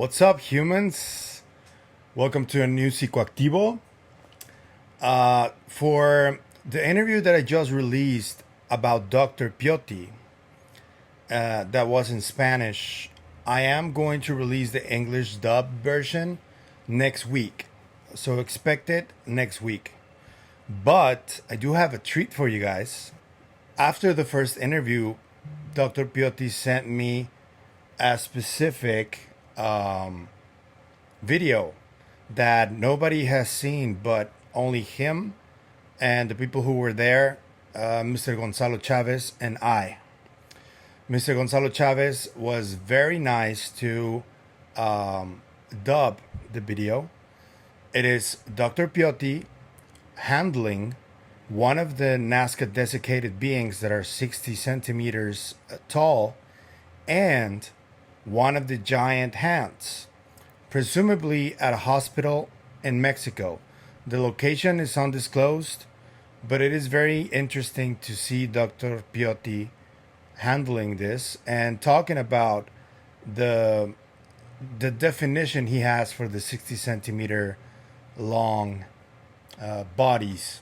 What's up, humans? Welcome to a new Psicoactivo. For the interview that I just released about Dr. Piotti, that was in Spanish, I am going to release the English dub version next week. So expect it next week. But I do have a treat for you guys. After the first interview, Dr. Piotti sent me a specific video that nobody has seen but only him and the people who were there, Mr. Gonzalo Chavez and I. Mr. Gonzalo Chavez was very nice to dub the video. It is Dr. Piotti handling one of the Nazca Desiccated beings that are 60 centimeters tall and one of the giant hands, presumably at a hospital in Mexico. The location is undisclosed, but it is very interesting to see Dr. Piotti handling this and talking about the definition he has for the 60 centimeter long bodies.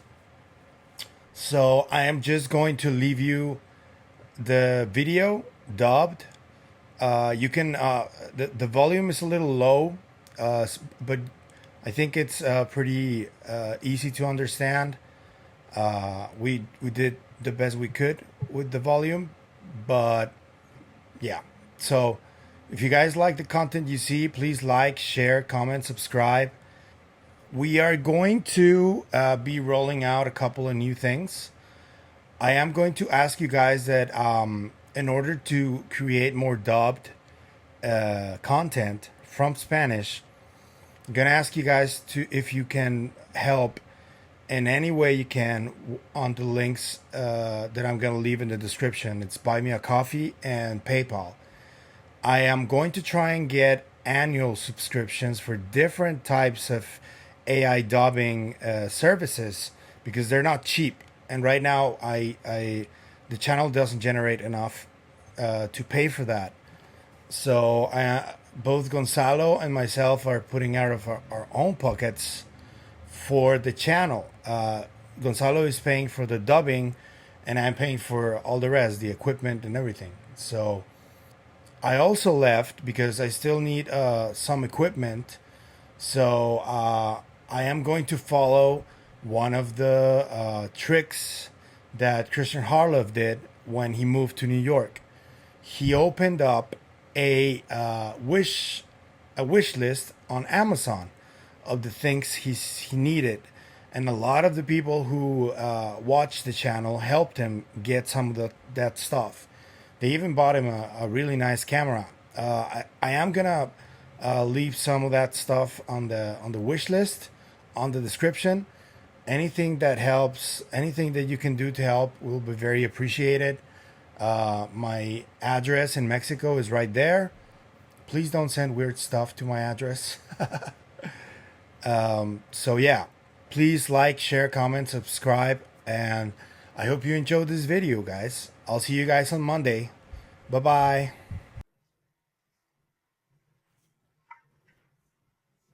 So I am just going to leave you the video dubbed. You can the volume is a little low, but I think it's pretty easy to understand. We did the best we could with the volume, but yeah. So if you guys like the content you see, please like, share, comment, subscribe. We are going to be rolling out a couple of new things. I am going to ask you guys that in order to create more dubbed content from Spanish, I'm gonna ask you guys to if you can help in any way you can on the links that I'm gonna leave in the description. It's Buy Me a Coffee and PayPal. I am going to try and get annual subscriptions for different types of AI dubbing services because they're not cheap. And right now, the channel doesn't generate enough to pay for that. So both Gonzalo and myself are putting out of our own pockets for the channel. Gonzalo is paying for the dubbing, and I'm paying for all the rest, the equipment and everything. So I also left because I still need some equipment. So I am going to follow one of the tricks that Christian Harloff did when he moved to New York. He opened up a wish list on Amazon of the things he needed, and a lot of the people who watched the channel helped him get some of that stuff. They even bought him a really nice camera. I am gonna leave some of that stuff on the wish list, on the description. Anything that helps, anything that you can do to help will be very appreciated. My address in Mexico is right there. Please don't send weird stuff to my address. So yeah, please like, share, comment, subscribe, and I hope you enjoyed this video, guys. I'll see you guys on Monday. Bye bye.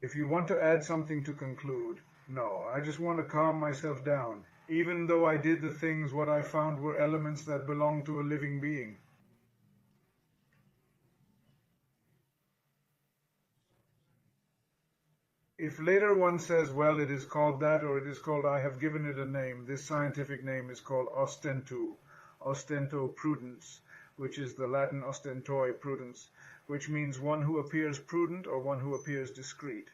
If you want to add something to conclude, no, I just want to calm myself down. Even though I did the things, what I found were elements that belong to a living being. If later one says, well, it is called that, or it is called, I have given it a name, this scientific name is called ostento prudence, which is the Latin ostentoi prudence, which means one who appears prudent or one who appears discreet.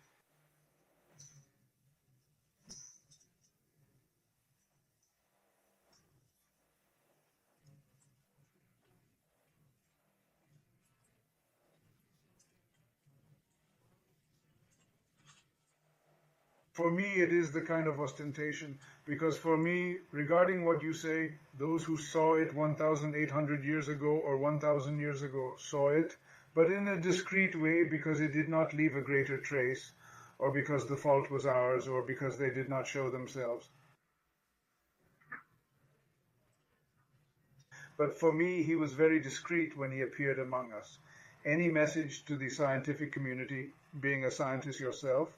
For me, it is the kind of ostentation, because for me, regarding what you say, those who saw it 1,800 years ago or 1,000 years ago saw it, but in a discreet way because it did not leave a greater trace, or because the fault was ours, or because they did not show themselves. But for me, he was very discreet when he appeared among us. Any message to the scientific community, being a scientist yourself?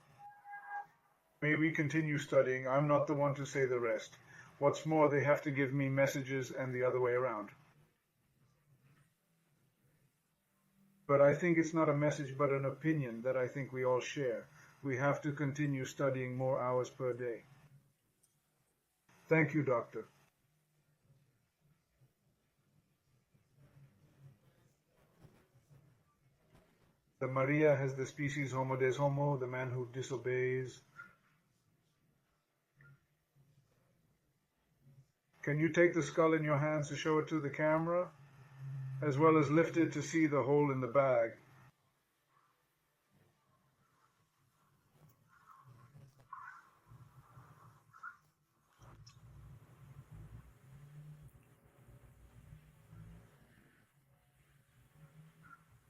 May we continue studying. I'm not the one to say the rest. What's more, they have to give me messages and the other way around. But I think it's not a message but an opinion that I think we all share. We have to continue studying more hours per day. Thank you, Doctor. The Maria has the species Homo des Homo, the man who disobeys. Can you take the skull in your hands to show it to the camera, as well as lift it to see the hole in the bag?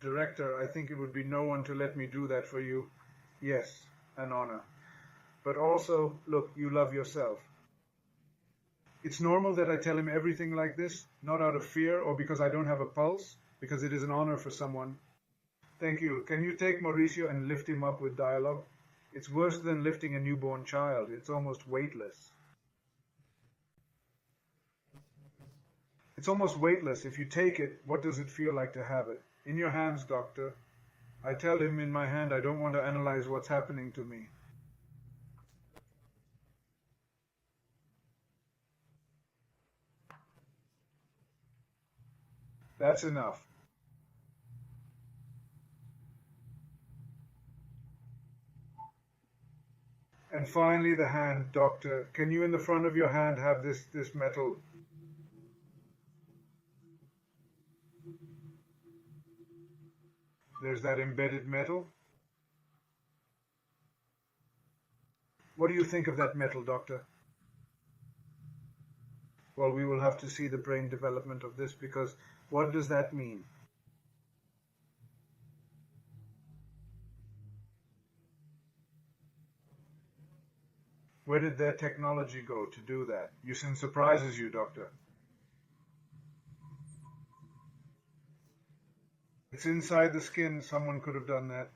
Director, I think it would be no one to let me do that for you. Yes, an honor. But also, look, you love yourself. It's normal that I tell him everything like this, not out of fear or because I don't have a pulse, because it is an honor for someone. Thank you. Can you take Mauricio and lift him up with dialogue? It's worse than lifting a newborn child. It's almost weightless. It's almost weightless. If you take it, what does it feel like to have it? In your hands, Doctor. I tell him in my hand I don't want to analyze what's happening to me. That's enough. And finally, the hand, Doctor. Can you in the front of your hand have this metal? There's that embedded metal. What do you think of that metal, Doctor? Well, we will have to see the brain development of this, because what does that mean? Where did their technology go to do that? Yusin surprises you, Doctor. It's inside the skin. Someone could have done that.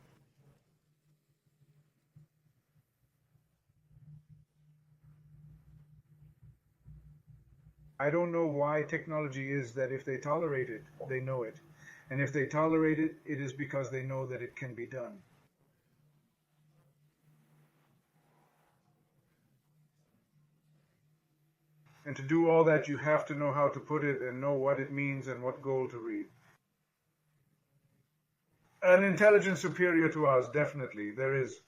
I don't know why technology is that if they tolerate it, they know it. And if they tolerate it, it is because they know that it can be done. And to do all that, you have to know how to put it and know what it means and what goal to read. An intelligence superior to ours, definitely, there is.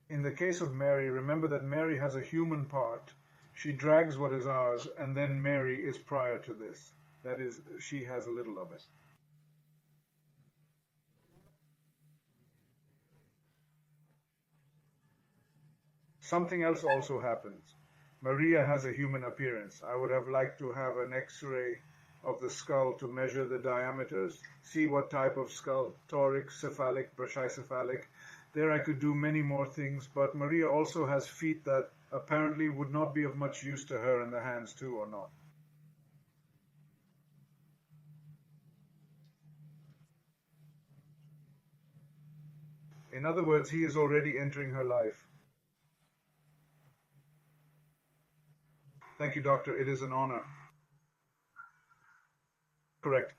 In the case of Mary, remember that Mary has a human part. She drags what is ours, and then Mary is prior to this. That is, she has a little of it. Something else also happens. Maria has a human appearance. I would have liked to have an X-ray of the skull to measure the diameters, see what type of skull, toric, cephalic, brachycephalic. There I could do many more things, but Maria also has feet that apparently would not be of much use to her in the hands too, or not. In other words, he is already entering her life. Thank you, Doctor. It is an honor. Correct.